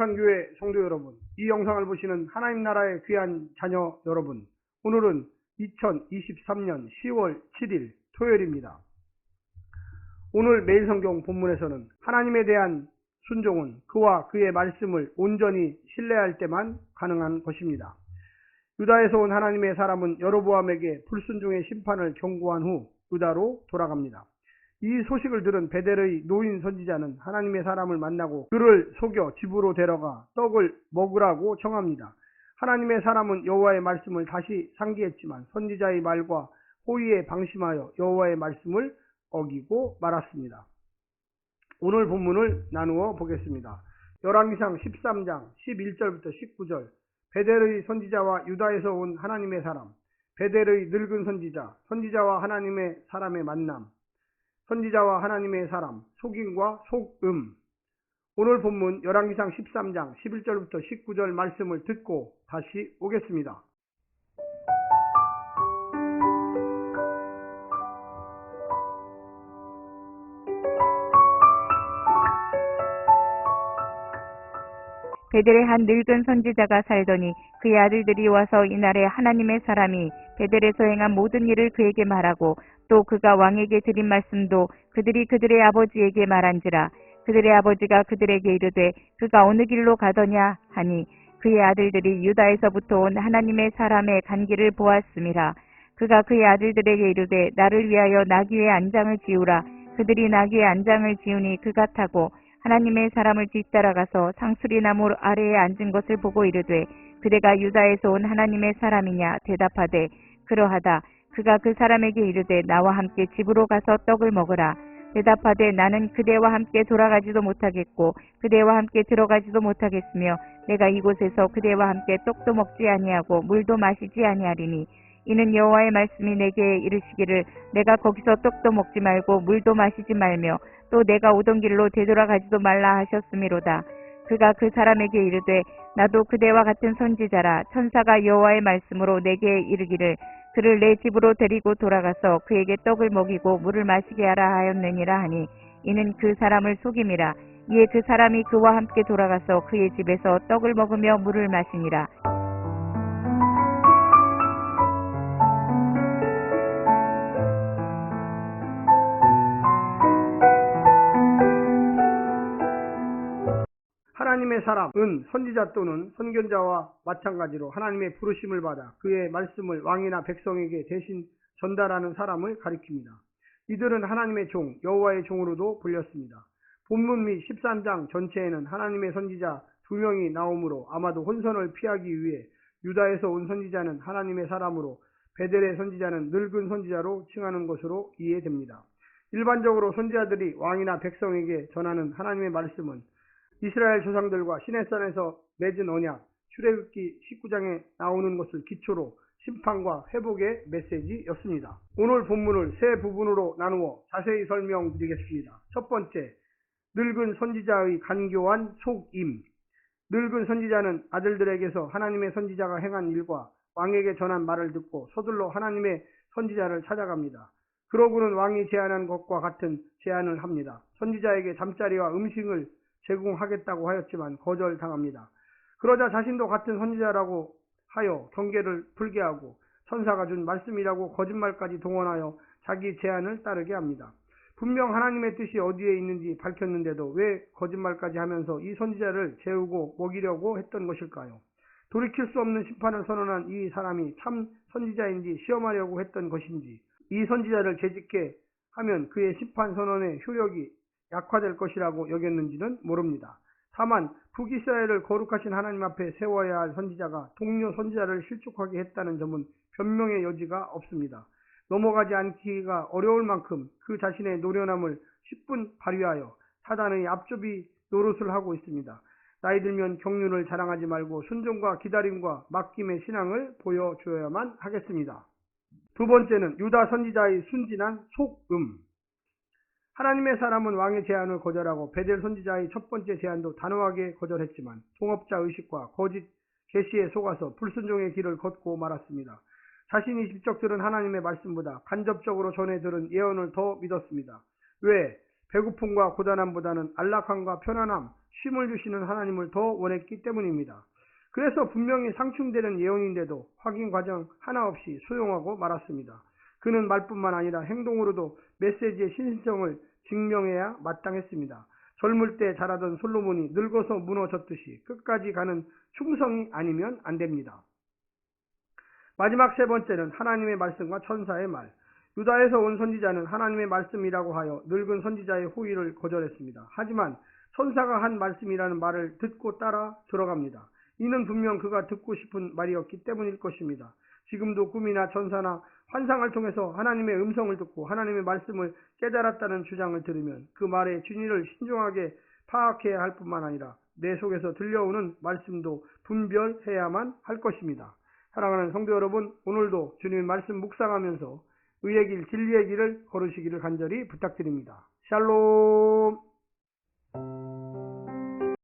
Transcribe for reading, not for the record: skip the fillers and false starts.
거룩한 교회 성도 여러분, 이 영상을 보시는 하나님 나라의 귀한 자녀 여러분, 오늘은 2023년 10월 7일 토요일입니다. 오늘 매일성경 본문에서는 하나님에 대한 순종은 그와 그의 말씀을 온전히 신뢰할 때만 가능한 것입니다. 유다에서 온 하나님의 사람은 여로보암에게 불순종의 심판을 경고한 후 유다로 돌아갑니다. 이 소식을 들은 베델의 노인 선지자는 하나님의 사람을 만나고 그를 속여 집으로 데려가 떡을 먹으라고 청합니다. 하나님의 사람은 여호와의 말씀을 다시 상기했지만 선지자의 말과 호의에 방심하여 여호와의 말씀을 어기고 말았습니다. 오늘 본문을 나누어 보겠습니다. 열왕기상 13장 11절부터 19절, 베델의 선지자와 유다에서 온 하나님의 사람, 베델의 늙은 선지자, 선지자와 하나님의 사람의 만남, 선지자와 하나님의 사람, 속임과 속음. 오늘 본문 열왕기상 13장 11절부터 19절 말씀을 듣고 다시 오겠습니다. 베델에 한 늙은 선지자가 살더니 그의 아들들이 와서 이날에 하나님의 사람이 베델에서 행한 모든 일을 그에게 말하고 또 그가 왕에게 드린 말씀도 그들이 그들의 아버지에게 말한지라. 그들의 아버지가 그들에게 이르되 그가 어느 길로 가더냐 하니 그의 아들들이 유다에서부터 온 하나님의 사람의 간 길을 보았음이라. 그가 그의 아들들에게 이르되 나를 위하여 나귀의 안장을 지우라. 그들이 나귀의 안장을 지우니 그가 타고 하나님의 사람을 뒤따라가서 상수리 나무 아래에 앉은 것을 보고 이르되 그대가 유다에서 온 하나님의 사람이냐 대답하되 그러하다. 그가 그 사람에게 이르되 나와 함께 집으로 가서 떡을 먹으라. 대답하되 나는 그대와 함께 돌아가지도 못하겠고 그대와 함께 들어가지도 못하겠으며 내가 이곳에서 그대와 함께 떡도 먹지 아니하고 물도 마시지 아니하리니 이는 여호와의 말씀이 내게 이르시기를 내가 거기서 떡도 먹지 말고 물도 마시지 말며 또 내가 오던 길로 되돌아가지도 말라 하셨음이로다. 그가 그 사람에게 이르되 나도 그대와 같은 선지자라. 천사가 여호와의 말씀으로 내게 이르기를 그를 내 집으로 데리고 돌아가서 그에게 떡을 먹이고 물을 마시게 하라 하였느니라 하니 이는 그 사람을 속임이라. 이에 그 사람이 그와 함께 돌아가서 그의 집에서 떡을 먹으며 물을 마시니라. 하나님의 사람은 선지자 또는 선견자와 마찬가지로 하나님의 부르심을 받아 그의 말씀을 왕이나 백성에게 대신 전달하는 사람을 가리킵니다. 이들은 하나님의 종, 여호와의 종으로도 불렸습니다. 본문 및 13장 전체에는 하나님의 선지자 2명이 나오므로 아마도 혼선을 피하기 위해 유다에서 온 선지자는 하나님의 사람으로 베델의 선지자는 늙은 선지자로 칭하는 것으로 이해됩니다. 일반적으로 선지자들이 왕이나 백성에게 전하는 하나님의 말씀은 이스라엘 조상들과 시내산에서 맺은 언약, 출애굽기 19장에 나오는 것을 기초로 심판과 회복의 메시지였습니다. 오늘 본문을 세 부분으로 나누어 자세히 설명드리겠습니다. 첫 번째, 늙은 선지자의 간교한 속임. 늙은 선지자는 아들들에게서 하나님의 선지자가 행한 일과 왕에게 전한 말을 듣고 서둘러 하나님의 선지자를 찾아갑니다. 그러고는 왕이 제안한 것과 같은 제안을 합니다. 선지자에게 잠자리와 음식을 제공하겠다고 하였지만 거절당합니다. 그러자 자신도 같은 선지자라고 하여 경계를 풀게 하고 천사가 준 말씀이라고 거짓말까지 동원하여 자기 제안을 따르게 합니다. 분명 하나님의 뜻이 어디에 있는지 밝혔는데도 왜 거짓말까지 하면서 이 선지자를 재우고 먹이려고 했던 것일까요? 돌이킬 수 없는 심판을 선언한 이 사람이 참 선지자인지 시험하려고 했던 것인지, 이 선지자를 재짓게 하면 그의 심판 선언의 효력이 약화될 것이라고 여겼는지는 모릅니다. 다만 북이스라엘을 거룩하신 하나님 앞에 세워야 할 선지자가 동료 선지자를 실족하게 했다는 점은 변명의 여지가 없습니다. 넘어가지 않기가 어려울 만큼 그 자신의 노련함을 10분 발휘하여 사단의 앞조비 노릇을 하고 있습니다. 나이 들면 경륜을 자랑하지 말고 순종과 기다림과 맡김의 신앙을 보여줘야만 하겠습니다. 두 번째는 유다 선지자의 순진한 속음. 하나님의 사람은 왕의 제안을 거절하고 베델 선지자의 첫 번째 제안도 단호하게 거절했지만 동업자 의식과 거짓 계시에 속아서 불순종의 길을 걷고 말았습니다. 자신이 직접 들은 하나님의 말씀보다 간접적으로 전해 들은 예언을 더 믿었습니다. 왜? 배고픔과 고단함보다는 안락함과 편안함, 쉼을 주시는 하나님을 더 원했기 때문입니다. 그래서 분명히 상충되는 예언인데도 확인 과정 하나 없이 수용하고 말았습니다. 그는 말뿐만 아니라 행동으로도 메시지의 신실성을 증명해야 마땅했습니다. 젊을 때 자라던 솔로몬이 늙어서 무너졌듯이 끝까지 가는 충성이 아니면 안 됩니다. 마지막 세 번째는 하나님의 말씀과 천사의 말. 유다에서 온 선지자는 하나님의 말씀이라고 하여 늙은 선지자의 호의를 거절했습니다. 하지만 천사가 한 말씀이라는 말을 듣고 따라 들어갑니다. 이는 분명 그가 듣고 싶은 말이었기 때문일 것입니다. 지금도 꿈이나 천사나 환상을 통해서 하나님의 음성을 듣고 하나님의 말씀을 깨달았다는 주장을 들으면 그 말의 진위를 신중하게 파악해야 할 뿐만 아니라 내 속에서 들려오는 말씀도 분별해야만 할 것입니다. 사랑하는 성도 여러분, 오늘도 주님의 말씀 묵상하면서 의의 길, 진리의 길을 걸으시기를 간절히 부탁드립니다. 샬롬.